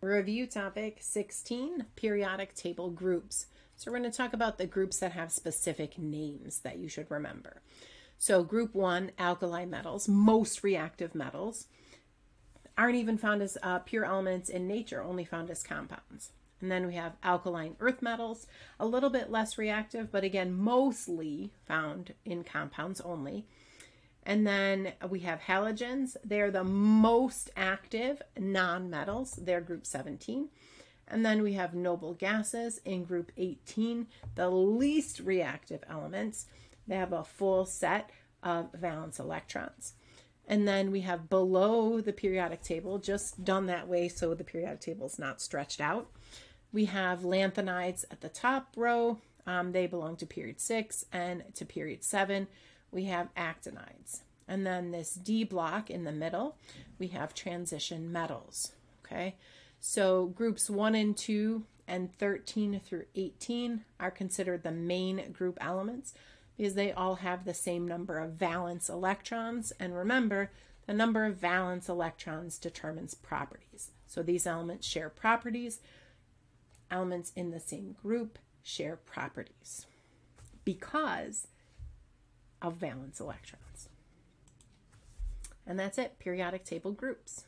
Review topic 16, periodic table groups. So we're going to talk about the groups that have specific names that you should remember. So group 1, alkali metals, most reactive metals, aren't even found as pure elements in nature, only found as compounds. And then we have alkaline earth metals, a little bit less reactive, but again, mostly found in compounds only. And then we have halogens. They're the most active non-metals. They're group 17. And then we have noble gases in group 18, the least reactive elements. They have a full set of valence electrons. And then we have below the periodic table, just done that way so the periodic table is not stretched out. We have lanthanides at the top row. They belong to period 6, and to period 7. We have actinides. And then this D block in the middle, we have transition metals. Okay, so groups 1 and 2 and 13 through 18 are considered the main group elements because they all have the same number of valence electrons. And remember, the number of valence electrons determines properties. So these elements share properties. Elements in the same group share properties because of valence electrons. And that's it, periodic table groups.